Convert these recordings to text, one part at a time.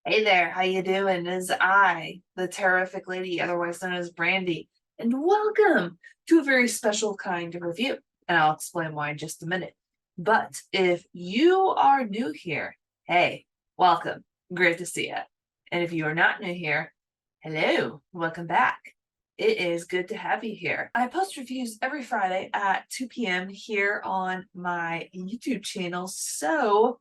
Hey there, how you doing? It is I, the Terrorific Lady, otherwise known as Brandy, and welcome to a very special kind of review. And I'll explain why in just a minute. But if you are new here, hey, welcome. Great to see you. And if you are not new here, hello, welcome back. It is good to have you here. I post reviews every Friday at 2 p.m. here on my YouTube channel, so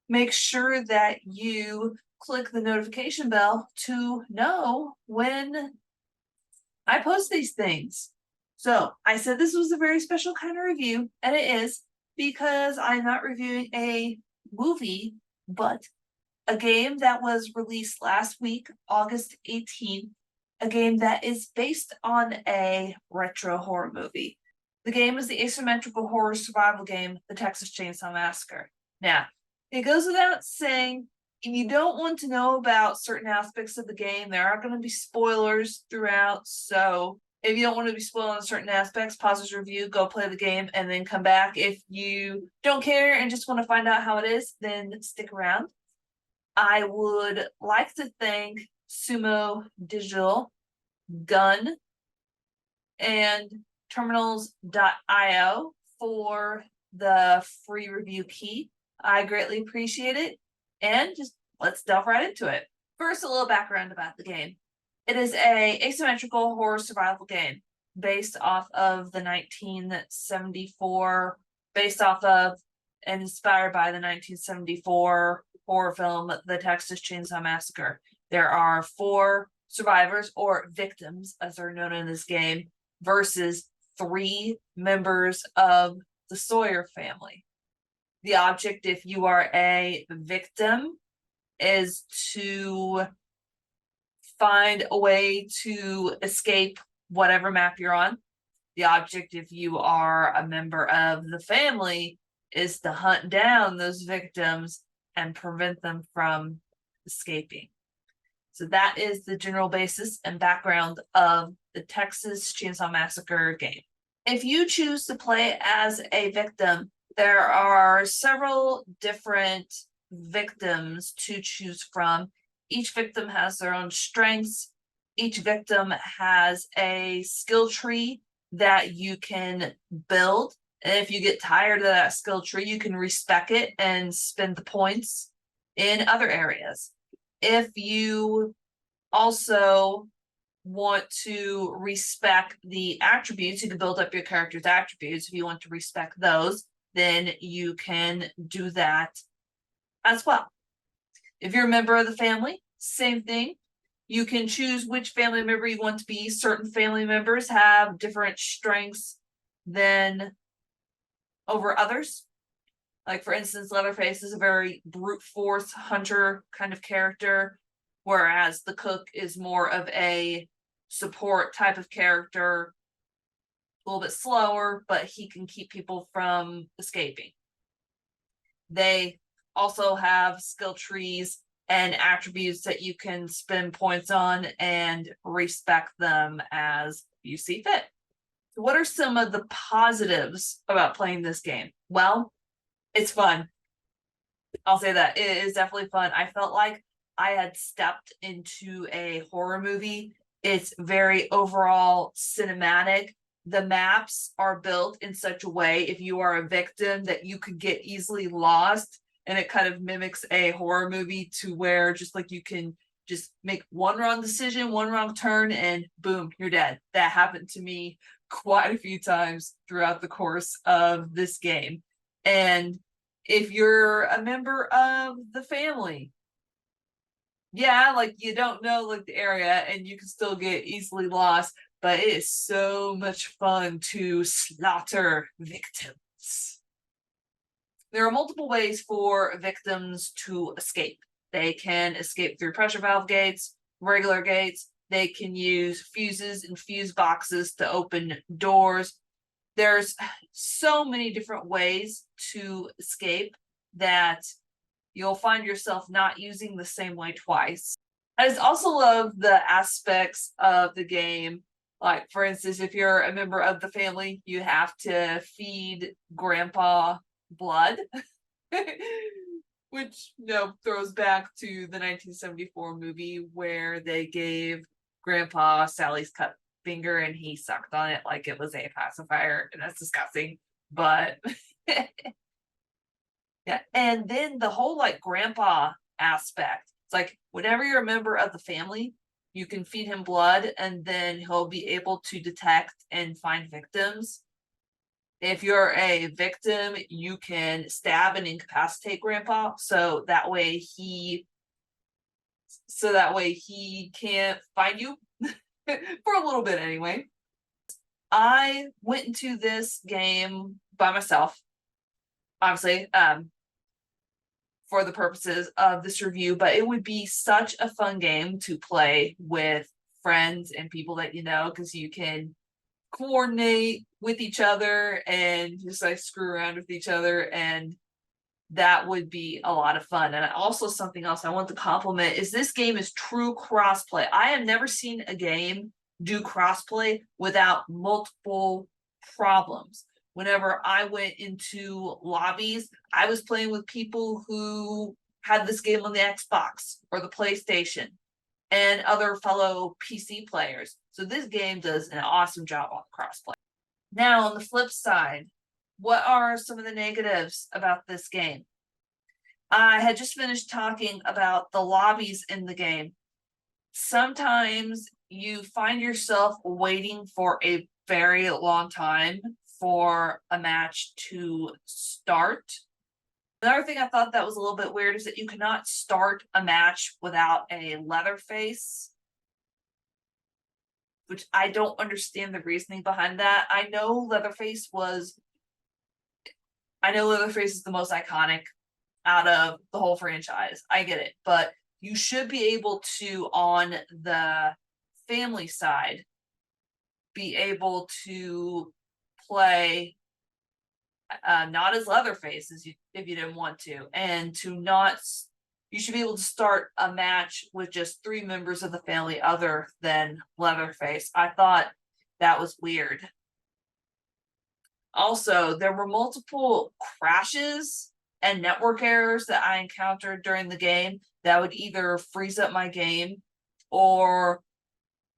make sure that you click the notification bell to know when I post these things. So I said this was a very special kind of review, and it is because I'm not reviewing a movie, but a game that was released last week, August 18th, a game that is based on a retro horror movie. The game is the asymmetrical horror survival game, The Texas Chain Saw Massacre. Now, it goes without saying, if you don't want to know about certain aspects of the game, there are going to be spoilers throughout. So if you don't want to be spoiled on certain aspects, pause this review, go play the game, and then come back. If you don't care and just want to find out how it is, then stick around. I would like to thank Sumo Digital, Gun, and Terminals.io for the free review key. I greatly appreciate it. And just let's delve right into it. First, a little background about the game. It is a asymmetrical horror survival game based off of the 1974, based off of and inspired by the 1974 horror film, The Texas Chain Saw Massacre. There are 4 survivors, or victims, as they're known in this game, versus 3 members of the Sawyer family. The object, if you are a victim, is to find a way to escape whatever map you're on. The object, if you are a member of the family, is to hunt down those victims and prevent them from escaping. So that is the general basis and background of the Texas Chainsaw Massacre game. If you choose to play as a victim, there are several different victims to choose from. Each victim has their own strengths. Each victim has a skill tree that you can build. And if you get tired of that skill tree, you can respec it and spend the points in other areas. If you also want to respec the attributes, you can build up your character's attributes. If you want to respec those, then you can do that as well. If you're a member of the family, same thing. You can choose which family member you want to be. Certain family members have different strengths than over others. Like, for instance, Leatherface is a very brute force hunter kind of character, whereas the cook is more of a support type of character, a little bit slower, but he can keep people from escaping. They also have skill trees and attributes that you can spend points on and respec them as you see fit. What are some of the positives about playing this game? Well, it's fun. I'll say that. It is definitely fun. I felt like I had stepped into a horror movie. It's very overall cinematic. The maps are built in such a way, if you are a victim, that you could get easily lost. And it kind of mimics a horror movie to where just like you can just make one wrong decision, one wrong turn, and boom, you're dead. That happened to me quite a few times throughout the course of this game. And if you're a member of the family, yeah, like you don't know like the area and you can still get easily lost, but it is so much fun to slaughter victims. There are multiple ways for victims to escape. They can escape through pressure valve gates, regular gates. They can use fuses and fuse boxes to open doors. There's so many different ways to escape that you'll find yourself not using the same way twice. I just also love the aspects of the game. Like, for instance, if you're a member of the family, you have to feed grandpa blood. Which, you know, throws back to the 1974 movie where they gave Grandpa Sally's cut finger and he sucked on it like it was a pacifier, and that's disgusting. But yeah, and then the whole like grandpa aspect. It's like whenever you're a member of the family, you can feed him blood and then he'll be able to detect and find victims. If you're a victim, you can stab and incapacitate grandpa so that way he can't find you for a little bit anyway. I went into this game by myself, obviously, for the purposes of this review, but it would be such a fun game to play with friends and people that you know, because you can coordinate with each other and just like screw around with each other, and that would be a lot of fun. And also something else I want to compliment is this game is true crossplay. I have never seen a game do crossplay without multiple problems. Whenever I went into lobbies, I was playing with people who had this game on the Xbox or the PlayStation and other fellow PC players. So this game does an awesome job on crossplay. Now, on the flip side, what are some of the negatives about this game? I had just finished talking about the lobbies in the game. Sometimes you find yourself waiting for a very long time for a match to start. Another thing I thought that was a little bit weird is that you cannot start a match without a Leatherface, which I don't understand the reasoning behind that. I know Leatherface is the most iconic out of the whole franchise. I get it, but you should be able to, on the family side, be able to play not as Leatherface as if you didn't want to, and you should be able to start a match with just 3 members of the family other than Leatherface. I thought that was weird. Also, there were multiple crashes and network errors that I encountered during the game that would either freeze up my game or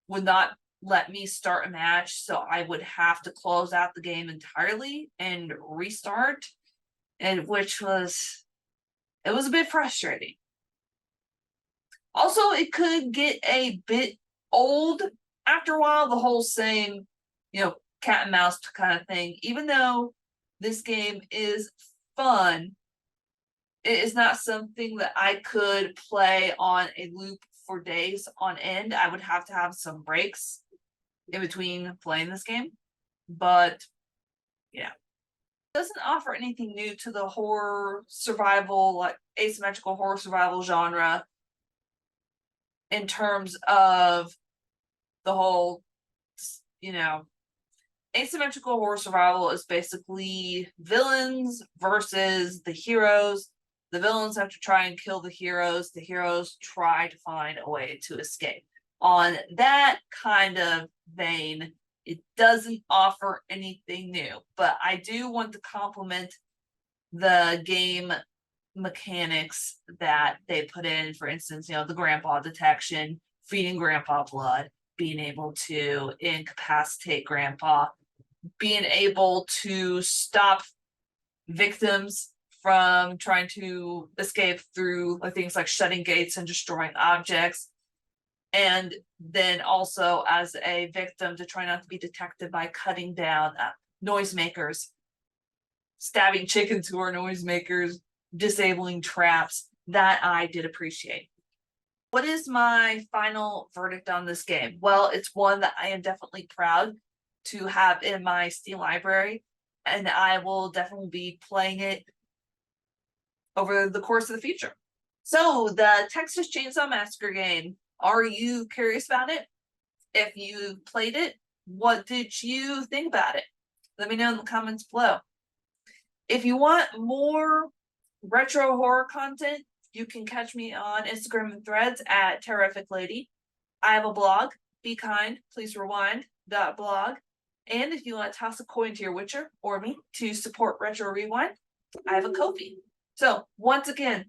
would not let me start a match, so I would have to close out the game entirely and restart, and it was a bit frustrating. Also, it could get a bit old after a while, the whole same, cat and mouse kind of thing. Even though this game is fun, it is not something that I could play on a loop for days on end. I would have to have some breaks in between playing this game. But yeah, it doesn't offer anything new to the horror survival, like asymmetrical horror survival genre, in terms of the whole, asymmetrical horror survival is basically villains versus the heroes. The villains have to try and kill the heroes. The heroes try to find a way to escape. On that kind of vein, it doesn't offer anything new, but I do want to compliment the game mechanics that they put in. For instance, the grandpa detection, feeding grandpa blood, being able to incapacitate grandpa, being able to stop victims from trying to escape through things like shutting gates and destroying objects, and then also as a victim to try not to be detected by cutting down noisemakers, stabbing chickens who are noisemakers, disabling traps. That I did appreciate. What is my final verdict on this game? Well, it's one that I am definitely proud to have in my Steam library, and I will definitely be playing it over the course of the future. So, the Texas Chainsaw Massacre game, are you curious about it? If you played it, what did you think about it? Let me know in the comments below. If you want more retro horror content, you can catch me on Instagram and Threads at Terrorific Lady. I have a blog, Be Kind, Please Rewind.blog. And if you want to toss a coin to your Witcher or me to support Retro Rewind, I have a Ko-fi. So, once again,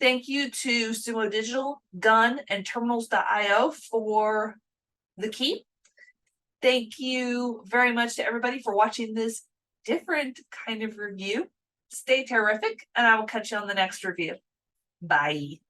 Thank you to Sumo Digital, Gun, and Terminals.io for the key. Thank you very much to everybody for watching this different kind of review. Stay terrific, and I will catch you on the next review. Bye.